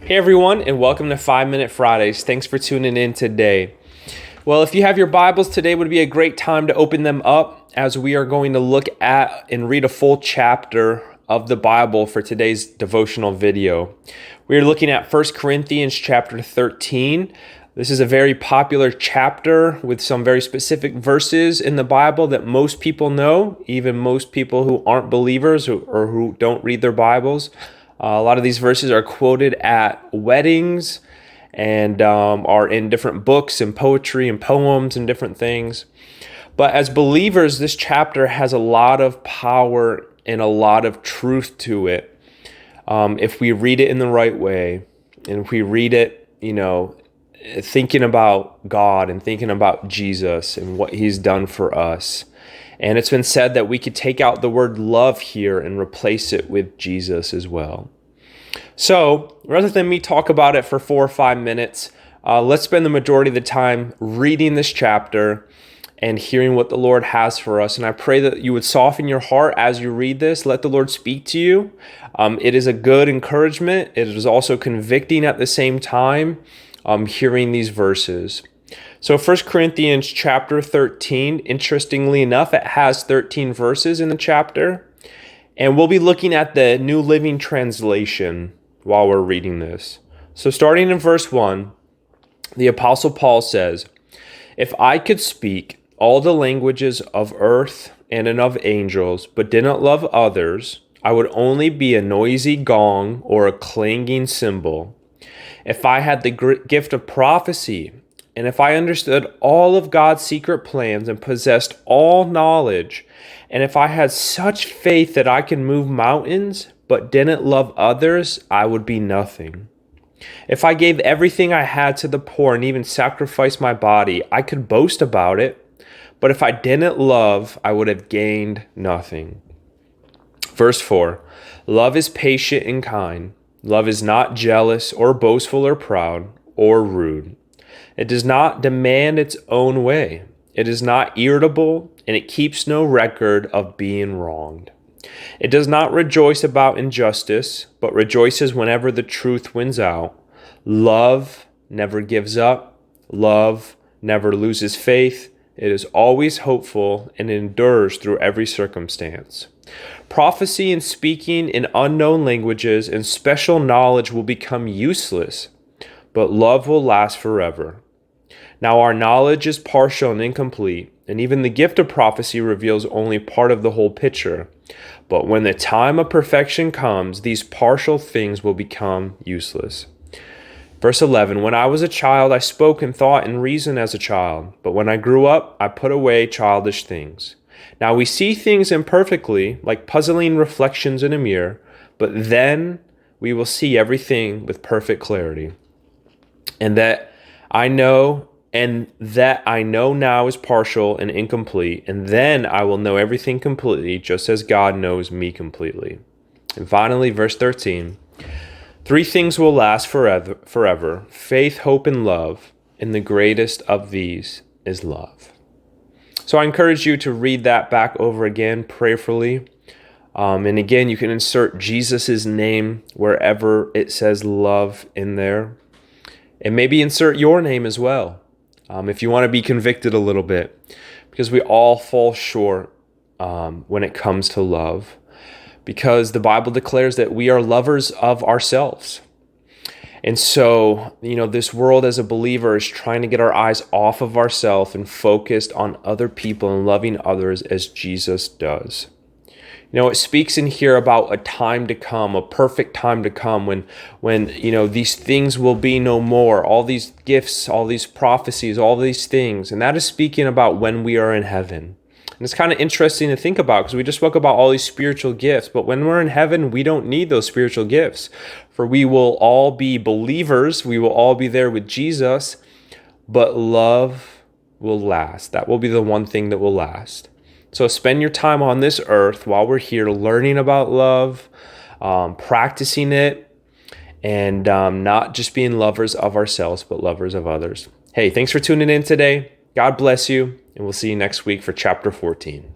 Hey everyone, and welcome to 5 Minute Fridays. Thanks for tuning in today. Well, if you have your Bibles, today would be a great time to open them up as we are going to look at and read a full chapter of the Bible for today's devotional video. We are looking at 1 Corinthians chapter 13. This is a very popular chapter with some very specific verses in the Bible that most people know, even most people who aren't believers or who don't read their Bibles. A lot of these verses are quoted at weddings and are in different books and poetry and poems and different things. But as believers, this chapter has a lot of power and a lot of truth to it. If we read it in the right way, and if we read it, thinking about God and thinking about Jesus and what he's done for us. And it's been said that we could take out the word love here and replace it with Jesus as well. So rather than me talk about it for 4 or 5 minutes, let's spend the majority of the time reading this chapter and hearing what the Lord has for us. And I pray that you would soften your heart as you read this. Let the Lord speak to you. It is a good encouragement. It is also convicting at the same time, hearing these verses. So 1 Corinthians chapter 13, interestingly enough, it has 13 verses in the chapter. And we'll be looking at the New Living Translation while we're reading this. So starting in verse 1, the Apostle Paul says, "If I could speak all the languages of earth and of angels, but didn't love others, I would only be a noisy gong or a clanging cymbal. If I had the gift of prophecy, and if I understood all of God's secret plans and possessed all knowledge, and if I had such faith that I could move mountains, but didn't love others, I would be nothing. If I gave everything I had to the poor and even sacrificed my body, I could boast about it. But if I didn't love, I would have gained nothing." Verse 4, "Love is patient and kind. Love is not jealous or boastful or proud or rude. It does not demand its own way. It is not irritable, and it keeps no record of being wronged. It does not rejoice about injustice, but rejoices whenever the truth wins out. Love never gives up. Love never loses faith. It is always hopeful and endures through every circumstance. Prophecy and speaking in unknown languages and special knowledge will become useless, but love will last forever. Now our knowledge is partial and incomplete, and even the gift of prophecy reveals only part of the whole picture. But when the time of perfection comes, these partial things will become useless." Verse 11, "When I was a child, I spoke and thought and reasoned as a child. But when I grew up, I put away childish things. Now we see things imperfectly, like puzzling reflections in a mirror, but then we will see everything with perfect clarity. And that I know now is partial and incomplete, and then I will know everything completely, just as God knows me completely." And finally, verse 13, "Three things will last forever, faith, hope, and love, and the greatest of these is love." So I encourage you to read that back over again prayerfully. And again, you can insert Jesus' name wherever it says love in there. And maybe insert your name as well, if you want to be convicted a little bit, because we all fall short when it comes to love, because the Bible declares that we are lovers of ourselves. And so, this world as a believer is trying to get our eyes off of ourselves and focused on other people and loving others as Jesus does. It speaks in here about a time to come, a perfect time to come when these things will be no more, all these gifts, all these prophecies, all these things. And that is speaking about when we are in heaven. And it's kind of interesting to think about because we just spoke about all these spiritual gifts, but when we're in heaven, we don't need those spiritual gifts, for we will all be believers. We will all be there with Jesus, but love will last. That will be the one thing that will last. So spend your time on this earth while we're here learning about love, practicing it, and not just being lovers of ourselves, but lovers of others. Hey, thanks for tuning in today. God bless you, and we'll see you next week for chapter 14.